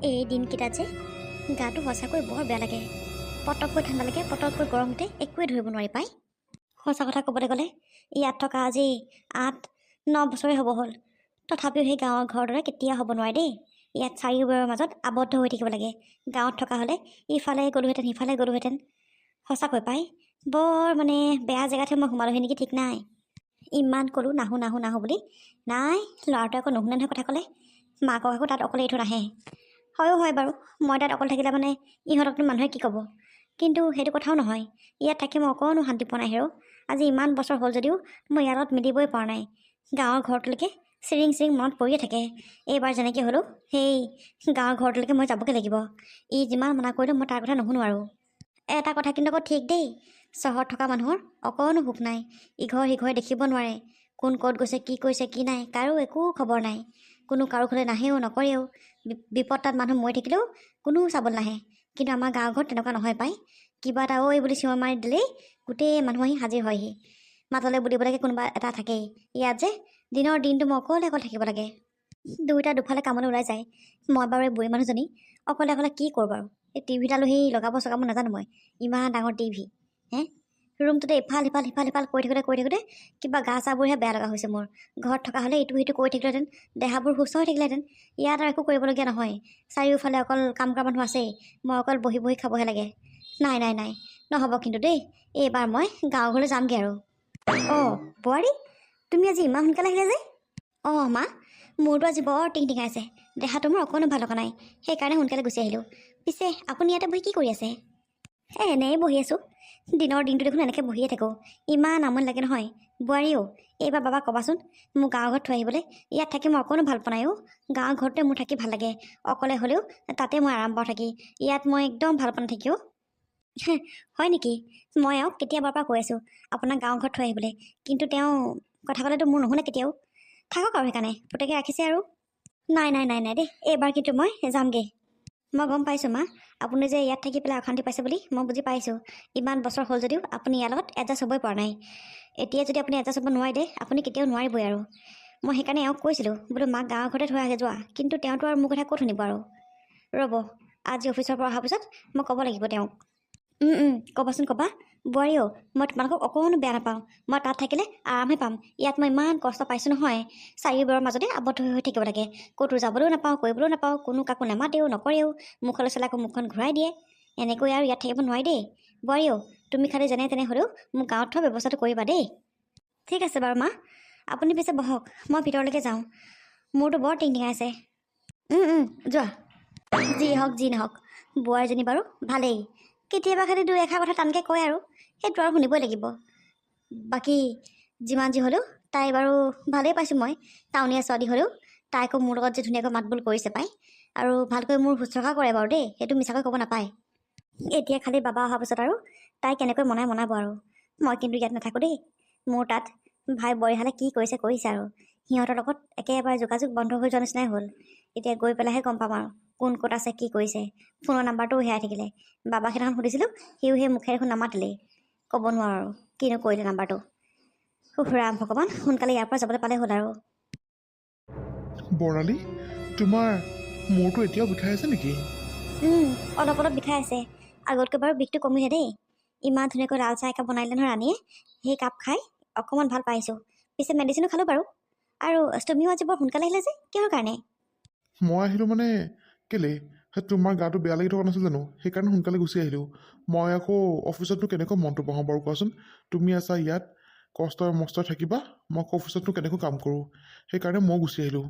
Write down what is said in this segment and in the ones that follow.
এই দিনকেইটাত যে গাটো সঁচাকৈ বৰ বেয়া লাগে। পটককৈ ঠাণ্ডা লাগে, পটককৈ গৰম উঠে, একোৱে ধৰিব নোৱাৰি পাই। সঁচা কথা ক'বলৈ গ'লে ইয়াত থকা আজি 8-9 বছৰে হ'ব হ'ল। তথাপিও সেই গাঁৱৰ ঘৰৰ দৰে কেতিয়া হ'ব নোৱাৰে দেই। ইয়াত চাৰিওবাৰৰ মাজত আবদ্ধ হৈ থাকিব লাগে। গাঁৱত থকা হ'লে ইফালে গ'লোহেঁতেন, সিফালে গ'লোহেঁতেন। সঁচাকৈ পাই বৰ বেয়া জেগাতহে মই সোমালোহি নেকি ঠিক নাই। ইমান ক'লোঁ নাহোঁ নাহোঁ নাহোঁ বুলি, নাই ল'ৰাটোৱে আকৌ নুশুনে নহয় কথা ক'লে। মাকক আকৌ তাত অকলে এৰি থৈ নাহে। হয়ো হয় বাৰু, মই তাত অকলে থাকিলে ইহঁতকনো মানুহে কি ক'ব। কিন্তু সেইটো কথাও নহয়, ইয়াত থাকি মই অকণো শান্তি পোৱা নাই হেৰৌ। আজি ইমান বছৰ হ'ল যদিও মই ইয়াৰ লগত মিলিবই পৰা নাই। গাঁৱৰ ঘৰটোলৈকে চিৰিং চিৰিং মনত পৰিয়ে থাকে। এইবাৰ যেনেকৈ হ'লেও সেই গাঁৱৰ ঘৰটোলৈকে মই যাবগৈ লাগিব। ই যিমান মানা কৰিলেও মই তাৰ কথা নুশুনো আৰু। এটা কথা কিন্তু আকৌ ঠিক দেই, চহৰত থকা মানুহৰ অকণো সুখ নাই। ইঘৰ সিঘৰে দেখিব নোৱাৰে, কোন ক'ত গৈছে, কি কৰিছে, কি নাই, কাৰো একো খবৰ নাই। কোনো কাৰো ঘৰলৈ নাহেও, নকৰেও। বিপদ তাত মানুহ মৰি থাকিলেও কোনো চাবলৈ নাহে। কিন্তু আমাৰ গাঁৱৰ ঘৰত তেনেকুৱা নহয় পাই। কিবা এটা ঐ বুলি চিঞৰ মাৰি দিলেই গোটেই মানুহ আহি হাজিৰ হয়হি। মাতলৈ বুলিবলৈকে কোনোবা এটা থাকেই। ইয়াত যে দিনৰ দিনটো মই অকলে অকলে থাকিব লাগে। দুয়োটা দুফালে কামলৈ ওলাই যায়। মই বাৰু এই বুঢ়ী মানুহজনী অকলে অকলে কি কৰোঁ বাৰু। এই টিভিডালো সেই লগাব চগাব নাজানো মই। ইমান ডাঙৰ টিভি ৰুমটোতে ইফাল সিফাল সিফাল সিফাল কৰি থাকোঁতে কিবা গা চাবোৰহে বেয়া লগা হৈছে মোৰ। ঘৰত থকা হ'লে ইটো সিটো কৰি থাকিলেহেঁতেন, দেহাবোৰ সুস্থ হৈ থাকিলেহেঁতেন। ইয়াত আৰু একো কৰিবলগীয়া নহয়। চাৰিওফালে অকল কাম কৰা মানুহ আছেই, মই অকল বহি বহি খাবহে লাগে। নাই নাই নাই, নহ'ব কিন্তু দেই। এইবাৰ মই গাঁৱৰ ঘৰলৈ যামগৈ আৰু। অঁ বোৱাৰী, তুমি আজি ইমান সোনকালে আহিলে যে? অঁ মা, মোৰতো আজি বৰ টিংটিঙাইছে। দেহাটো মোৰ অকণো ভাল লগা নাই, সেইকাৰণে সোনকালে গুচি আহিলোঁ। পিছে আপুনি ইয়াতে বহি কি কৰি আছে? এনেই বহি আছোঁ। দিনৰ দিনটো দেখোন এনেকৈ বহিয়ে থাকোঁ, ইমান আমনি লাগে নহয়। বোৱাৰীও এইবাৰ বাবাক ক'বাচোন মোক গাঁৱৰ ঘৰত থৈ আহিবলৈ। ইয়াত থাকি মই অকণো ভাল পোৱা নাই অ'। গাঁৱৰ ঘৰতে মোৰ থাকি ভাল লাগে, অকলে হ'লেও তাতে মই আৰাম পাওঁ থাকি। ইয়াত মই একদম ভাল পোৱা নাথাকি অ'। হয় নেকি? মই আৰু কেতিয়াবাৰ পৰা কৈ আছোঁ আপোনাক গাঁৱৰ ঘৰত থৈ আহিবলৈ, কিন্তু তেওঁ কথা ক'লেতো মোৰ নুশুনে কেতিয়াও। থাকক আৰু সেইকাৰণে পুতেকে ৰাখিছে আৰু। নাই নাই নাই নাই দেই, এইবাৰ কিন্তু মই যামগৈ। মই গম পাইছোঁ মা, আপুনি যে ইয়াত থাকি পেলাই অশান্তি পাইছে বুলি মই বুজি পাইছোঁ। ইমান বছৰ হ'ল যদিও আপুনি ইয়াৰ লগত এডজাষ্ট হ'বই পৰা নাই। এতিয়া যদি আপুনি এডজাষ্ট হ'ব নোৱাৰে দেই, আপুনি কেতিয়াও নোৱাৰিবই আৰু। মই সেইকাৰণে এওঁক কৈছিলোঁ বোলো মাক গাঁৱৰ ঘৰতে থৈ আগে যোৱা, কিন্তু তেওঁতো আৰু মোৰ কথা ক'ত শুনিব আৰু। ৰ'ব, আজি অফিচৰ পৰা অহাৰ পিছত মই ক'ব লাগিব তেওঁক। ক'বাচোন ক'বা। বোৱাৰীও মই তোমালোকক অকণো বেয়া নাপাওঁ। মই তাত থাকিলে আৰামহে পাম। ইয়াত মই ইমান কষ্ট পাইছোঁ নহয়। চাৰিওবাৰৰ মাজতে আবদ্ধ হৈ থাকিব লাগে। ক'তো যাবলৈও নাপাওঁ, কৰিবলৈও নাপাওঁ, কোনো কাকো নেমাতেও, নকৰেও। মুখলৈ চালে আকৌ মুখখন ঘূৰাই দিয়ে। এনেকৈ আৰু ইয়াত থাকিব নোৱাৰি দেই। বোৱাৰীও তুমি খালি যেনে তেনে হ'লেও মোক গাঁৱত থোৱা ব্যৱস্থাটো কৰিবা দেই। ঠিক আছে বাৰু মা, আপুনি পিছে বহক, মই ভিতৰলৈকে যাওঁ। মোৰতো বৰ টিংটিঙাইছে। যোৱা। যি হওক যি নহওক, বোৱাৰীজনী বাৰু ভালেই। কেতিয়াবা খালি দুই এষাৰ কথা টানকৈ কয় আৰু, সেইটো আৰু শুনিবই লাগিব। বাকী যিমান যি হ'লেও তাই বাৰু ভালেই পাইছোঁ মই। টাউনীয়া ছোৱালী হ'লেও তাই আকৌ মোৰ লগত যে ধুনীয়াকৈ মাত বোল কৰিছে পাই, আৰু ভালকৈ মোৰ শুশ্ৰূষা কৰে বাৰু দেই, সেইটো মিছাকৈ ক'ব নাপায়। এতিয়া খালি বাবা অহাৰ পিছত আৰু তাই কেনেকৈ মনাব আৰু। মই কিন্তু ইয়াত নাথাকোঁ দেই। মোৰ তাত ভাই বোৱাৰীহালে কি কৰিছে আৰু। সিহঁতৰ লগত একেবাৰে যোগাযোগ বন্ধ হৈ যোৱা নিচিনাই হ'ল। এতিয়া গৈ পেলাইহে গম পাম আৰু কোন ক'ত আছে, কি কৰিছে। ফোনৰ নাম্বাৰটোও হেৰাই থাকিলে। বাবাক সেইদিনাখন সুধিছিলোঁ, সিও সেই মুখে দেখোন নামাতিলেই। ক'ব নোৱাৰোঁ আৰু কিনো কৰিলে নাম্বাৰটো। ৰাম ভগৱান, সোনকালে ইয়াৰ পৰা যাবলৈ পালে হ'ল আৰু। বৰ্ণালী, তোমাৰ মূৰটো এতিয়াও বিষাই আছে নেকি? অলপ অলপ বিষাই আছে। আগতকৈ বাৰু বিষটো কমিলে দেই। ইমান ধুনীয়াকৈ লাল চাহ একাপ বনাই দিলে নহয় ৰাণীয়ে, সেই কাপ খাই অকণমান ভাল পাইছোঁ। পিছে মেডিচিনো খালোঁ বাৰু। আৰু তুমিও আজি বৰ সোনকালে আহিলে যে, কিহৰ কাৰণে? মই আহিলোঁ কেলে? তোমাৰ গাটো বেয়া লাগি থকা নাছিল জানো? সেইকাৰণে সোনকালে গুচি আহিলোঁ। মই আকৌ অফিচতনো কেনেকৈ মনটো বহাওঁ বাৰু কোৱাচোন? তুমি আছা ইয়াত, কষ্টই মষ্টই থাকিবা, মই অফিচতনো কেনেকৈ কাম কৰোঁ? সেইকাৰণে মই গুচি আহিলোঁ।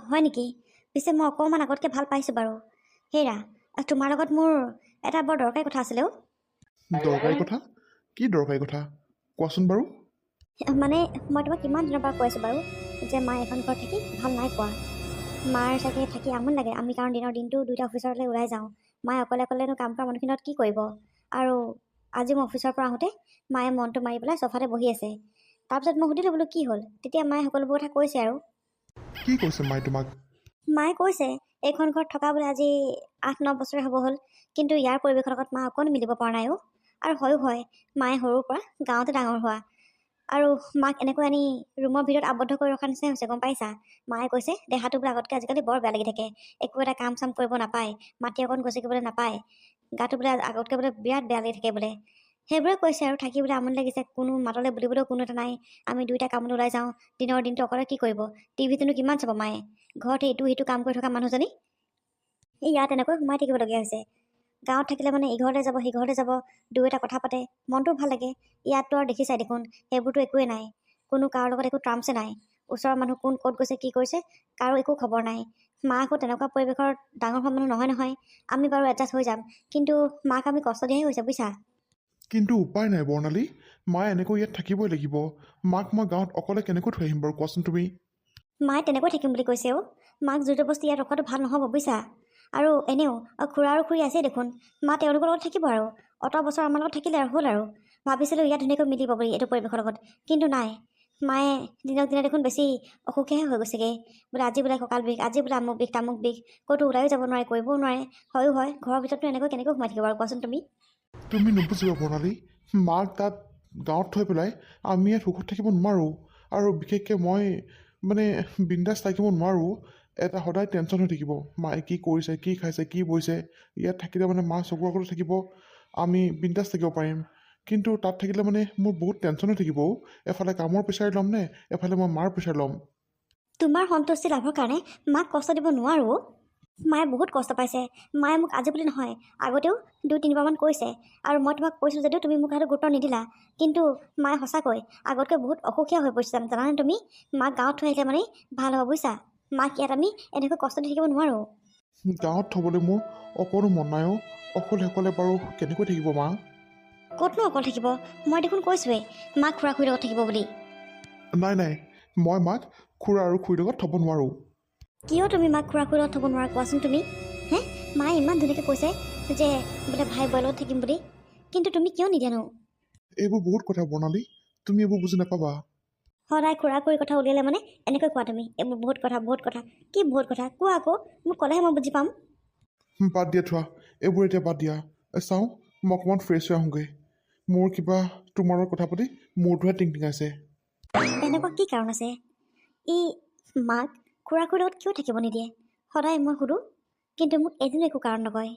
হয় নেকি? পিছে মই অকণমান আগতকৈ ভাল পাইছোঁ বাৰু। হেৰা, তোমাৰ লগত মোৰ এটা বৰ দৰকাৰী কথা আছিলে অ'। দৰকাৰী কথা? কি দৰকাৰী কথা কোৱাচোন বাৰু? মই তোমাক কিমান দিনৰ পৰা কৈ আছোঁ বাৰু যে মায়ে এখন ঘৰত থাকি ভাল নাই পোৱা। মাৰ চাগে থাকি আমনি লাগে। আমি কাৰণ দিনৰ দিনটো দুইটা অফিচলৈ ওলাই যাওঁ। মায়ে অকলে অকলেনো কাম কৰা মানুহখিনিত কি কৰিব? আৰু আজি মই অফিচৰ পৰা আহোঁতে মায়ে মনটো মাৰি পেলাই চফাতে বহি আছে। তাৰপিছত মই সুধিলোঁ বোলো কি হ'ল? তেতিয়া মায়ে সকলোবোৰ কথা কৈছে আৰু। কি কৈছে মায়ে তোমাক? মায়ে কৈছে এইখন ঘৰত থকা বোলে আজি 8-9 বছৰে হ'ব হ'ল, কিন্তু ইয়াৰ পৰিৱেশৰ লগত মা অকণো মিলিব পৰা নাই অ'। আৰু হয়ো হয়, মায়ে সৰুৰ পৰা গাঁৱতে ডাঙৰ হোৱা। আৰু মাক এনেকৈ আনি ৰুমৰ ভিতৰত আবদ্ধ কৰি ৰখা নিচিনাই হৈছে, গম পাইছা? মায়ে কৈছে দেহাটো বোলে আগতকৈ আজিকালি বৰ বেয়া লাগি থাকে, একো এটা কাম চাম কৰিব নাপায়, মাটি অকণ গছকিবলৈ নাপায়, গাটো বোলে আগতকৈ বোলে বিৰাট বেয়া লাগি থাকে বোলে। সেইবোৰে কৈছে আৰু থাকি বোলে আমনি লাগিছে, কোনো মাতলৈ বুলিবলৈও কোনো এটা নাই। আমি দুইটা কামলৈ ওলাই যাওঁ, দিনৰ দিনটো অকলে কি কৰিব, টিভিটোনো কিমান চাব মায়ে, ঘৰত এইটো সিটো কাম কৰি থকা মানুহজনী ইয়াত এনেকৈ সোমাই থাকিবলগীয়া হৈছে। গাঁৱত থাকিলে মানে ইঘৰলৈ যাব সিঘৰলৈ যাব, দুই এটা কথা পাতে, মনটো ভাল লাগে। ইয়াততো আৰু দেখিছাই দেখোন, সেইবোৰতো একোৱেই নাই, কোনো কাৰো লগত একো টাৰ্মছে নাই। ওচৰৰ মানুহ কোন ক'ত গৈছে কি কৰিছে কাৰো একো খবৰ নাই। মা আকৌ তেনেকুৱা পৰিৱেশৰ ডাঙৰ হোৱা মানুহ নহয় নহয়। আমি বাৰু এডজাষ্ট হৈ যাম, কিন্তু মাক আমি কষ্ট দিয়াহে হৈছে, বুজিছা? কিন্তু উপায় নাই বৰ্ণালী, মায়ে এনেকৈ ইয়াত থাকিবই লাগিব। মাক মই গাঁৱত অকলে কেনেকৈ থৈ আহিম বাৰু কোৱাচোন তুমি? মায়ে তেনেকৈ থাকিম বুলি কৈছে অ'। মাক জোৰ জবস্তি ইয়াত ৰখাটো ভাল নহ'ব, বুজিছা? আৰু এনেও খুৰা আৰু খুৰী আছেই দেখোন, মা তেওঁলোকৰ লগত থাকিব আৰু অত বছৰ আমাৰ লগত থাকিলে আৰু হ'ল আৰু। ভাবিছিলোঁ ইয়াত ধুনীয়াকৈ মিলিব বুলি এইটো পৰিৱেশৰ লগত, কিন্তু নাই। মায়ে দিনক দিনে দেখোন বেছি অসুখীহে হৈ গৈছেগৈ। বোলে আজি বোলে কঁকাল বিষ, আজি বোলে আমুক বিষ তামুক বিষ, ক'তো ওলাইও যাব নোৱাৰে, কৰিবও নোৱাৰে। হয়ো হয়, ঘৰৰ ভিতৰতনো এনেকৈ কেনেকৈ সোমাই থাকিব আৰু কোৱাচোন তুমি? তুমি নুবুজিবা বৰ্ণালী, মাক তাত গাঁৱত থৈ পেলাই আমি ইয়াত সুখত থাকিব নোৱাৰোঁ। আৰু বিশেষকৈ মই মানে বিন্দাছ থাকিব নোৱাৰোঁ। এটা সদায় টেনশ্যন হৈ থাকিব, মায়ে কি কৰিছে, কি খাইছে, কি বৈছে। ইয়াত থাকিলে মানে মা চকুৰ আগতে থাকিব, আমি বিন্দাছ থাকিব পাৰিম। কিন্তু তাত থাকিলে মানে মোৰ বহুত টেনশ্যন হৈ থাকিব। এফালে কামৰ প্ৰেছাৰ ল'ম নে এফালে মই মাৰ প্ৰেছাৰ ল'ম। তোমাৰ সন্তুষ্টি লাভৰ কাৰণে মাক কষ্ট দিব নোৱাৰোঁ। মায়ে বহুত কষ্ট পাইছে। মায়ে মোক আজি বুলি নহয়, আগতেও 2-3বাৰমান কৈছে, আৰু মই তোমাক কৈছোঁ যদিও তুমি মোক সেইটো গুৰুত্ব নিদিলা। কিন্তু মায়ে সঁচাকৈ আগতকৈ বহুত অসুখীয়া হৈ পৰিছে, জানানে তুমি? মাক গাঁৱত থৈ আহিলে মানে ভাল হ'ব, বুজিছা? মাক ইয়াত আমি এনেকৈ কষ্ট দি থাকিব নোৱাৰোঁ। গাঁৱত থ'বলৈ মোৰ অকণো মন নাই অ'। অকলে অকলে বাৰু কেনেকৈ থাকিব মা? ক'তনো অকল থাকিব? মই দেখোন কৈছোৱেই মাক খুৰা খুৰীৰ লগত থাকিব বুলি। নাই নাই, মই মাক খুৰা আৰু খুৰীৰ লগত থ'ব নোৱাৰোঁ। কিয় তুমি মাক খুৰা খুৰীৰ লগত থ'ব নোৱাৰা কোৱাচোন তুমি? হে, মায়ে ইমান ধুনীয়াকৈ কৈছে যে বোলে ভাই বোৱাৰীৰ লগত থাকিম বুলি, কিন্তু তুমি কিয় নিদিয়ানো? এইবোৰ বহুত কথা বৰ্ণালী, তুমি এইবোৰ বুজি নাপাবা। সদায় খুৰা খুৰীৰ কথা উলিয়ালে মানে এনেকৈ কোৱা তুমি, এইবোৰ বহুত কথা বহুত কথা। কি বহুত কথা কোৱা আকৌ, মোক ক'লেহে মই বুজি পাম। বাদ দিয়া থোৱা, এইবোৰ এতিয়া বাদ দিয়া। চাওঁ মই অকণমান ফ্ৰেছ হৈ আহোঁগৈ। মোৰ কিবা তোমাৰ লগত কথা পাতি মূৰটোহে টিংটিঙাইছে। এনেকুৱা কি কাৰণ আছে? ই মাক খুৰা খুৰীৰ লগত কিয় থাকিব নিদিয়ে? সদায় মই সুধোঁ, কিন্তু মোক এদিনো একো কাৰণ নকয়।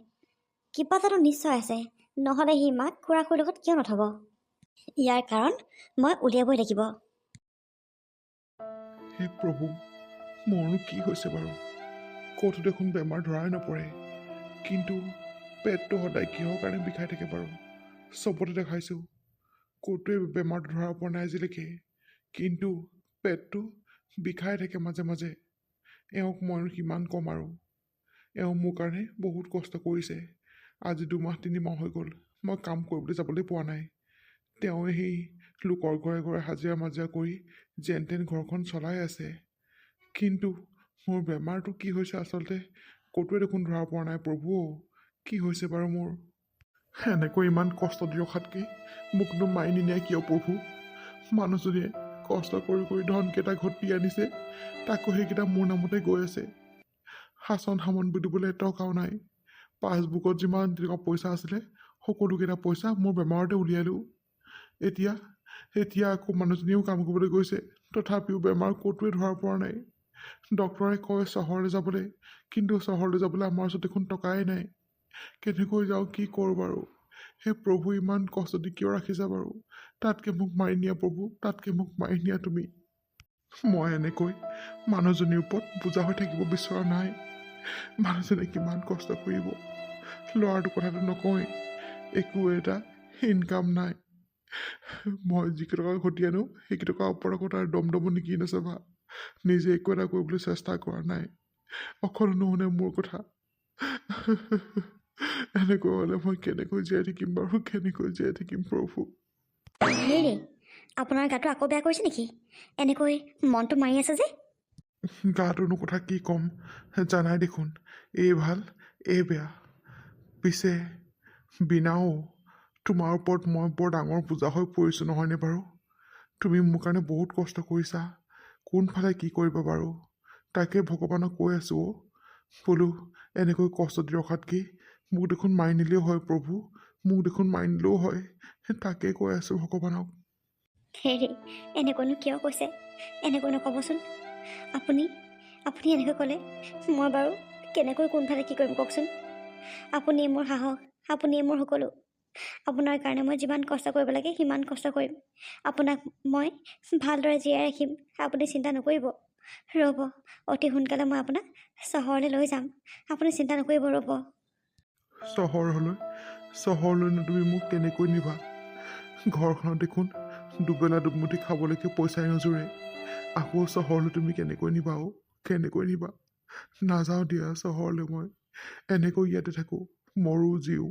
কিবা এটাতো নিশ্চয় আছে, নহ'লে সি মাক খুৰা খুৰীৰ লগত কিয় নথ'ব? ইয়াৰ কাৰণ মই উলিয়াবই লাগিব। হে প্ৰভু, মোৰনো কি হৈছে বাৰু? ক'তো দেখোন বেমাৰ ধৰাই নপৰে, কিন্তু পেটটো সদায় কিহৰ কাৰণে বিষাই থাকে বাৰু? চবতে দেখাইছোঁ, ক'তোৱে বেমাৰটো ধৰা পৰা নাই আজিলৈকে, কিন্তু পেটটো বিষাই থাকে মাজে মাজে। এওঁক মইনো কিমান ক'ম আৰু? এওঁ মোৰ কাৰণে বহুত কষ্ট কৰিছে। আজি 2-3 মাহ হৈ গ'ল মই কাম কৰিবলৈ যাবলৈ পোৱা নাই। তেওঁ সেই লোকৰ ঘৰে ঘৰে হাজিৰা মাজিৰা কৰি যেন তেন ঘৰখন চলাই আছে। কিন্তু মোৰ বেমাৰটো কি হৈছে আচলতে ক'তোৱে দেখোন ধৰা পৰা নাই। প্ৰভু, কি হৈছে বাৰু মোৰ? এনেকৈ ইমান কষ্ট দি ৰখাতকৈ মোকনো মাৰি নিনিয়ে কিয় প্ৰভু? মানুহজনীয়ে কষ্ট কৰি কৰি ধনকেইটা ঘটি আনিছে, তাকো সেইকেইটা মোৰ নামতে গৈ আছে। সাচন সামন বুলিবলৈ এটকাও নাই। পাছবুকত যিমান টকা পইচা আছিলে সকলোকেইটা পইচা মোৰ বেমাৰতে উলিয়ালোঁ। এতিয়া আকৌ মানুহজনীয়েও কাম কৰিবলৈ গৈছে, তথাপিও বেমাৰ ক'তোৱে ধৰা পৰা নাই। ডক্তৰে কয় চহৰলৈ যাবলৈ, কিন্তু চহৰলৈ যাবলৈ আমাৰ ওচৰত দেখোন টকাই নাই। কেনেকৈ যাওঁ, কি কৰোঁ বাৰু? সেই প্ৰভু, ইমান কষ্ট দি কিয় ৰাখিছা বাৰু? তাতকৈ মোক মাৰি নিয়া প্ৰভু, তাতকৈ মোক মাৰি নিয়া তুমি। মই এনেকৈ মানুহজনীৰ ওপৰত বোজা হৈ থাকিব বিচৰা নাই। মানুহজনে কিমান কষ্ট কৰিব, ল'ৰাটোৰ কথাটো নকওঁৱেই, একো এটা ইনকাম নাই। মই যিকেইটকা ঘটি আনো সেইকেইটকাৰ ওপৰত আকৌ তাৰ দমদমো নেকি নাচাবা। নিজে একো এটা কৰিবলৈ চেষ্টা কৰা নাই, অকল নুশুনে মোৰ কথা। এনেকৈ হ'লে মই কেনেকৈ জীয়াই থাকিম বাৰু? কেনেকৈ জীয়াই থাকিম প্ৰভু? হেৰি, আপোনাৰ গাটো আকৌ বেয়া কৰিছে নেকি? এনেকৈ মনটো মাৰি আছে যে? গাটোনো কথা কি ক'ম, জানাই দেখোন, এই ভাল এই বেয়া। পিছে বিনাও, তোমাৰ ওপৰত মই বৰ ডাঙৰ বোজা হৈ পৰিছোঁ নহয়নে বাৰু? তুমি মোৰ কাৰণে বহুত কষ্ট কৰিছা, কোনফালে কি কৰিবা বাৰু? তাকে ভগৱানক কৈ আছোঁ অ', বোলো এনেকৈ কষ্ট দি ৰখাতকৈ মোক দেখোন মাৰি নিলেও হয় প্ৰভু, মোক দেখোন মাৰি নিলেও হয়। তাকে কৈ আছোঁ ভগৱানক। হেৰি এনেকৈনো কিয় কৈছে? এনেকৈ নক'বচোন। আপুনি আপুনি এনেকৈ ক'লে মই বাৰু কেনেকৈ কোনফালে কি কৰিম কওকচোন? আপুনিয়ে মোৰ সাহস, আপুনিয়ে মোৰ সকলো। আপোনাৰ কাৰণে মই যিমান কষ্ট কৰিব লাগে সিমান কষ্ট কৰিম। আপোনাক মই ভালদৰে জীয়াই ৰাখিম, আপুনি চিন্তা নকৰিব। ৰ'ব, অতি সোনকালে মই আপোনাক চহৰলৈ লৈ যাম, আপুনি চিন্তা নকৰিব, ৰ'ব। চহৰলৈনো তুমি মোক কেনেকৈ নিবা? ঘৰখনত দেখোন দুবেলা দুমুঠি খাবলৈকে পইচাই নোজোৰে। আকৌ চহৰলৈ তুমি কেনেকৈ নিবা অ? কেনেকৈ নিবা? নাযাওঁ দিয়া চহৰলৈ মই। এনেকৈ ইয়াতে থাকোঁ, মৰো জীও,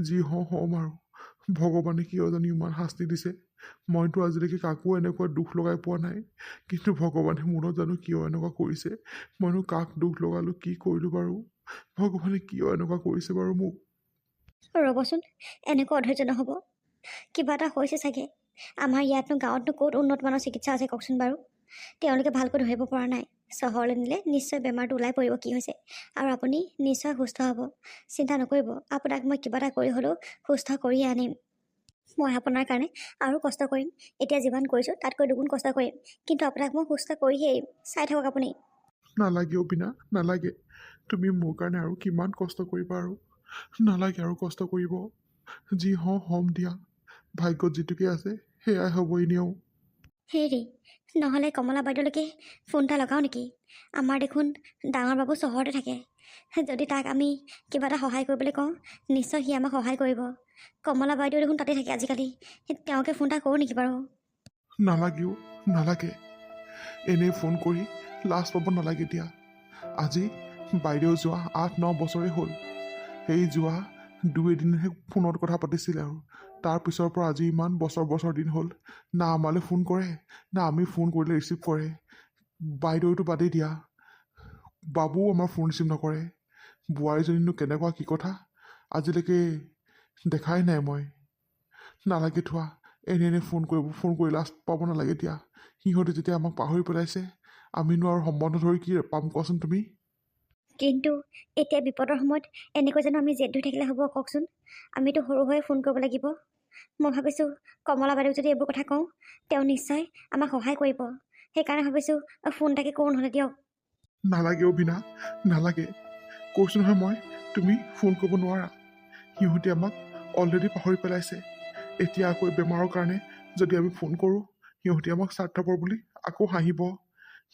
যি হ'ম আৰু। ভগৱানে কিয় জানি ইমান শাস্তি দিছে। মইতো আজিলৈকে কাকো এনেকুৱা দুখ লগাই পোৱা নাই, কিন্তু ভগৱানে মূৰত জানো কিয় এনেকুৱা কৰিছে? মইনো কাক দুখ লগালোঁ, কি কৰিলোঁ বাৰু? ভগৱানে কিয় এনেকুৱা কৰিছে বাৰু মোক? ৰ'বচোন, এনেকুৱা অধৈৰ্য নহ'ব। কিবা এটা হৈছে চাগে। আমাৰ ইয়াতনো গাঁৱতনো ক'ত উন্নতমানৰ চিকিৎসা আছে কওকচোন বাৰু? তেওঁলোকে ভালকৈ ধৰিব পৰা নাই। চহৰলৈ নিলে নিশ্চয় বেমাৰটো ওলাই পৰিব কি হৈছে, আৰু আপুনি নিশ্চয় সুস্থ হ'ব। চিন্তা নকৰিব, আপোনাক মই কিবা এটা কৰি হ'লেও সুস্থ কৰিয়ে আনিম। মই আপোনাৰ কাৰণে আৰু কষ্ট কৰিম। এতিয়া যিমান কৰিছোঁ তাতকৈ দুগুণ কষ্ট কৰিম, কিন্তু আপোনাক মই সুস্থ কৰিয়ে এৰিম। চাই থাকক আপুনি। নালাগে অবিনা, নালাগে। তুমি মোৰ কাৰণে আৰু কিমান কষ্ট কৰিবা আৰু? নালাগে আৰু কষ্ট কৰিব। যি হ'ম দিয়া। ভাগ্যত যিটোকে আছে সেয়াই হ'ব এনেও। হেৰি, নহ'লে কমলা বাইদেউলৈকে ফোন এটা লগাওঁ নেকি? আমাৰ দেখোন ডাঙৰ বাবু চহৰতে থাকে। যদি তাক আমি কিবা এটা সহায় কৰিবলৈ কওঁ, নিশ্চয় সি আমাক সহায় কৰিব। কমলা বাইদেউ দেখোন তাতে থাকে আজিকালি। তেওঁকে ফোন এটা কৰোঁ নেকি বাৰু? নালাগেও, নালাগে। এনেই ফোন কৰি লাজ পাব নালাগে দিয়া। আজি বাইদেউ যোৱা 8-9 বছৰেই হ'ল। সেই যোৱা 2-এদিনহে ফোনত কথা পাতিছিলে, আৰু তাৰ পিছৰ পৰা আজি ইমান বছৰ দিন হ'ল না আমালৈ ফোন কৰে, না আমি ফোন কৰিলে ৰিচিভ কৰে। বাইদেউটো বাদেই দিয়া, বাবুও আমাৰ ফোন ৰিচিভ নকৰে। বোৱাৰীজনীনো কেনেকুৱা কি কথা আজিলৈকে দেখাই নাই মই। নালাগে থোৱা, এনে ফোন কৰি লাজ পাব নালাগে দিয়া। সিহঁতে যেতিয়া আমাক পাহৰি পেলাইছে, আমিনো আৰু সম্বন্ধ ধৰি কি পাম কোৱাচোন তুমি? কিন্তু এতিয়া বিপদৰ সময়ত এনেকৈ জানো আমি জেদ ধৰি থাকিলে হ'ব কওকচোন? আমিতো সৰু হৈ ফোন কৰিব লাগিব। মই ভাবিছোঁ কমলা বাইদেউক যদি এইবোৰ কথা কওঁ, তেওঁ নিশ্চয় আমাক সহায় কৰিব। সেইকাৰণে ভাবিছোঁ ফোন এটাকে কৰোঁ নহ'লে দিয়ক। নালাগে অবিনা, নালাগে। কৈছোঁ নহয় মই, তুমি ফোন কৰিব নোৱাৰা। সিহঁতে আমাক অলৰেডি পাহৰি পেলাইছে। এতিয়া আকৌ বেমাৰৰ কাৰণে যদি আমি ফোন কৰোঁ, সিহঁতে আমাক স্বাৰ্থপৰ বুলি আকৌ হাঁহিব,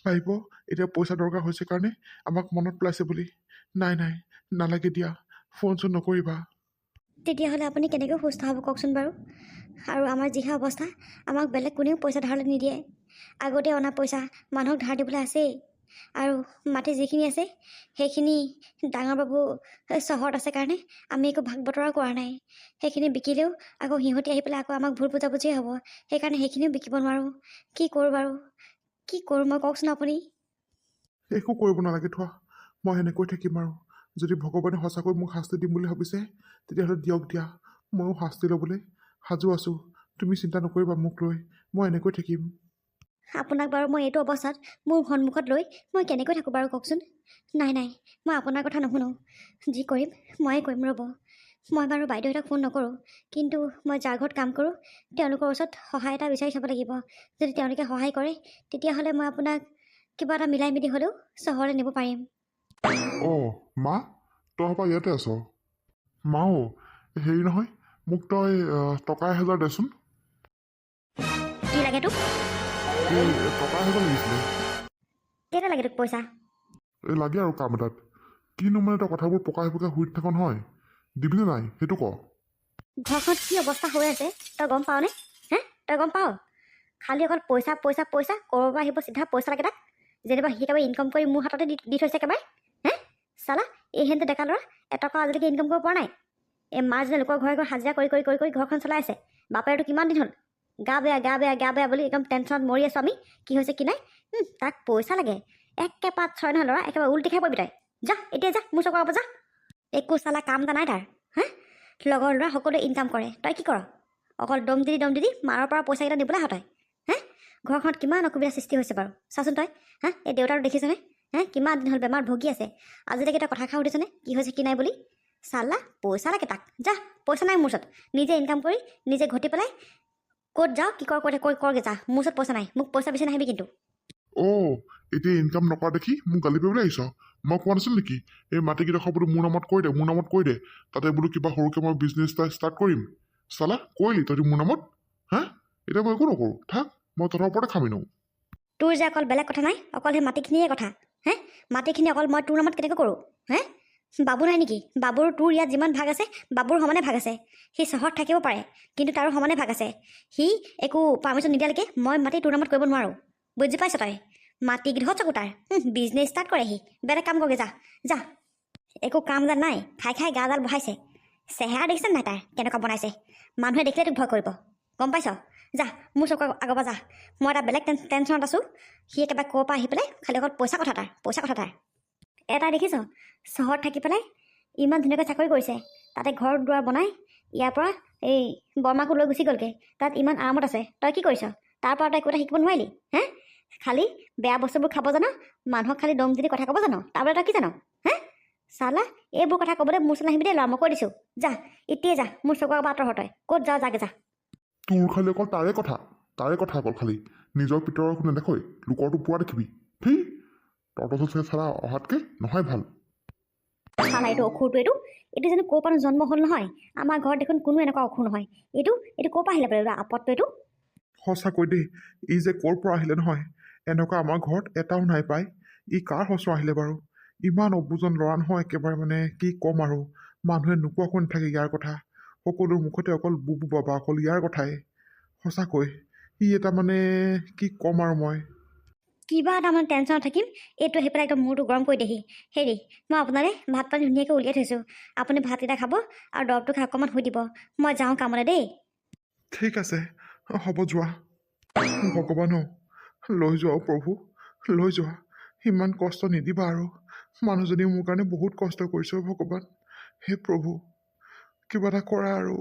ভাবিব এতিয়া পইচা দৰকাৰ হৈছে কাৰণে আমাক মনত পেলাইছে বুলি। নাই, নালাগে দিয়া, ফোন চোন নকৰিবা। তেতিয়াহ'লে আপুনি কেনেকৈ সুস্থ হ'ব কওকচোন বাৰু? আৰু আমাৰ যিহে অৱস্থা, আমাক বেলেগ কোনেও পইচা ধাৰলৈ নিদিয়ে। আগতে অনা পইচা মানুহক ধাৰ দিবলৈ আছেই। আৰু মাটি যিখিনি আছে সেইখিনি ডাঙৰ বাবু চহৰত আছে কাৰণে আমি একো ভাগ বতৰা কৰা নাই। সেইখিনি বিকিলেও আকৌ সিহঁতি আহি পেলাই আকৌ আমাক ভুল বুজাবুজিয়ে হ'ব। সেইকাৰণে সেইখিনিও বিকিব নোৱাৰোঁ। কি কৰোঁ বাৰু? কি কৰোঁ মই কওকচোন আপুনি? একো কৰিব নালাগে থোৱা, মই সেনেকৈ থাকিম আৰু। যদি ভগৱানে সঁচাকৈ মোক শাস্তি দিম বুলি ভাবিছে, তেতিয়াহ'লে দিয়ক দিয়া। ময়ো শাস্তি ল'বলৈ সাজু আছোঁ। তুমি চিন্তা নকৰিবা মোক লৈ, মই এনেকৈ থাকিম। আপোনাক বাৰু মই এইটো অৱস্থাত মোৰ সন্মুখত লৈ মই কেনেকৈ থাকোঁ বাৰু কওকচোন? নাই, মই আপোনাৰ কথা নুশুনো। যি কৰিম ময়ে কৰিম, ৰ'ব। মই বাৰু বাইদেউহঁতক ফোন নকৰোঁ, কিন্তু মই যাৰ ঘৰত কাম কৰোঁ তেওঁলোকৰ ওচৰত সহায় এটা বিচাৰি চাব লাগিব। যদি তেওঁলোকে সহায় কৰে, তেতিয়াহ'লে মই আপোনাক কিবা এটা মিলাই মেলি হ'লেও চহৰলৈ নিব পাৰিম। অঁ মা, তই পৰা ইয়াতে আছ? মা হেৰি নহয়, মোক তই টকা 1000 দেচোন। কি লাগে তোক? এই টকা 1000 লাগিছিলে। কেইটা লাগে তোক পইচা? এই লাগে আৰু কাম এটাত। কিনো মানে তই কথাবোৰ পকাই শুই থাক নহয়, দিবিনে নাই সেইটো ক? ঘৰখনত কি অৱস্থা হৈ আছে তই গম পাৱনে? তই গম পাৱ? খালি অকল পইচা, ক'ৰবাৰ পৰা আহিব চিধা পইচা লাগে তাক। যেনিবা সি একেবাৰে ইনকাম কৰি মোৰ হাততে দি থৈছে একেবাৰে। চালা এই হেনটো ডেকা ল'ৰা এটকা আজিলৈকে ইনকাম কৰিব পৰা নাই। এই মা যেনে লোকৰ ঘৰে হাজিৰা কৰি ঘৰখন চলাই আছে। বাপেৰটো কিমান দিন হ'ল গা বেয়া বুলি একদম টেনশ্যনত মৰি আছোঁ আমি। কি হৈছে কি নাই, তাক পইচা লাগে। একে পাত ছয় নহয় ল'ৰা, একেবাৰে উল্টি খাই পৰিবি তই। যা এতিয়া যা, মোৰ চকুৰ আগত যা। একো চালা কাম এটা নাই তাৰ। লগৰ ল'ৰা সকলোৱে ইনকাম কৰে, তই কি কৰ? অকল দম দি মাৰৰ পৰা পইচাকেইটা নিবলৈ আহ তই। ঘৰখনত কিমান অসুবিধাৰ সৃষ্টি হৈছে বাৰু চাচোন তই। এই দেউতাটো দেখিছনে? কিমান দিন হ'ল বেমাৰত ভুগি আছে। আজিলৈকে তই কথা খাই সুধিছনে কি হৈছে কি নাই বুলি? চালা পইচা লাগে তাক। যা, পইচা নাই মোৰ ওচৰত। নিজে ইনকাম কৰি নিজে ঘটি পেলাই ক'ত যাওঁ কি কৰগে যা, মোৰ ওচৰত পইচা নাই, মোক পইচা বিচাৰি নাহিবি কিন্তু। অ' এতিয়া ইনকাম নকৰা দেখি মোক গালি পাৰিবলৈ আহিছ? মই কোৱা নাছিল নেকি এই মাটিকেইডোখৰ বোলো মোৰ নামত কৰি দে, তাতে বোলো কিবা সৰুকৈ মই বিজনেছ এটা ষ্টাৰ্ট কৰিম। চালা কৰিলি তইতো মোৰ নামত। হা এতিয়া মই একো নকৰোঁ, থাক, মই তহঁতৰ ওপৰতে খামি নওঁ। তোৰ যে অকল বেলেগ কথা নাই, অকল সেই মাটিখিনিয়ে কথা। মাটিখিনি অকল মই তোৰ নামত কেনেকৈ কৰোঁ? বাবু নাই নেকি? বাবুৰ তোৰ ইয়াত যিমান ভাগ আছে বাবুৰ সমানে ভাগ আছে। সি চহৰত থাকিব পাৰে কিন্তু তাৰো সমানে ভাগ আছে। সি একো পাৰ্মিশ্যন নিদিয়ালৈকে মই মাটি তোৰ নামত কৰিব নোৱাৰোঁ, বুজি পাইছ তই? মাটি গৃহত চকু তাৰ, বিজনেছ ষ্টাৰ্ট কৰে সি। বেলেগ কাম কৰগে যা যা। একো কাম জান নাই, খাই খাই গা জাল বহাইছে। চেহেৰা দেখিছে নাই তাৰ কেনেকুৱা বনাইছে? মানুহে দেখিলে তোক ভয় কৰিব, গম পাইছ? যা মোৰ চকু আগৰ পৰা যা, মই এটা বেলেগ টেনশ্যনত আছোঁ। সি একেবাৰে ক'ৰ পৰা আহি পেলাই খালি অকল পইচা কথা তাৰ। এটা দেখিছ চহৰত থাকি পেলাই ইমান ধুনীয়াকৈ চাকৰি কৰিছে, তাতে ঘৰ দুৱাৰ বনাই ইয়াৰ পৰা এই বৰমাকো লৈ গুচি গ'লগৈ। তাত ইমান আৰামত আছে, তই কি কৰিছ? তাৰ পৰা তই একো এটা শিকিব নোৱাৰিলি? খালি বেয়া বস্তুবোৰ খাব জান, মানুহক খালি দম দি কথা ক'ব জান, তাৰপৰা তই কি জান? চালা এইবোৰ কথা ক'বলৈ মোৰ ওচৰত নাহিবি দেই ল'ৰা, মই কৈ দিছোঁ। যা এতিয়াই যা, মোৰ চকুৰ আগৰ পৰা আঁতৰ তই ক'ত যাওঁ যাগে যা। তোৰ খালি অকল তাৰে কথা অকল খালি নিজৰ পিতৰৰ নেদেখৈ লোকৰটো পোৱা দেখিবি। ঠিক তহঁতৰ ওচৰত চালা অহাতকৈ নহয় ভাল। চালা এইটো অসুৰটো, এইটো জানো ক'ৰ পৰা জন্ম হ'ল নহয়? আমাৰ ঘৰত দেখোন কোনো এনেকুৱা অসুৰ নহয়। এইটো ক'ৰ পৰা আহিলে বাৰু আপদটো এইটো? সঁচাকৈ দেই, ই যে ক'ৰ পৰা আহিলে নহয়, এনেকুৱা আমাৰ ঘৰত এটাও নাই পাই। ই কাৰ শস্ত্ৰ আহিলে বাৰু? ইমান অবুজন ল'ৰা নহয় একেবাৰে, মানে কি ক'ম আৰু। মানুহে নোকোৱাকৈ নাথাকে ইয়াৰ কথা, সকলোৰ মুখতে অকল বুবু বাবা, অকল ইয়াৰ কথাই। সঁচাকৈ ই এটা মানে কি ক'ম আৰু মই। কিবা এটা মানে টেনশ্যনত থাকিম, এইটো আহি পেলাই একদম মূৰটো গৰম কৰি দেহি। হেৰি মই আপোনালৈ ভাত পানী ধুনীয়াকৈ উলিয়াই থৈছোঁ, আপুনি ভাতকেইটা খাব আৰু দৰৱটো খাই অকণমান শুই দিব। মই যাওঁ কামলৈ দেই। ঠিক আছে, হ'ব যোৱা। ভগৱান লৈ যোৱা প্ৰভু, লৈ যোৱা। ইমান কষ্ট নিদিবা আৰু। মানুহজনীও মোৰ কাৰণে বহুত কষ্ট কৰিছে ভগৱান। হে প্ৰভু, কিবা এটা কৰা আৰু।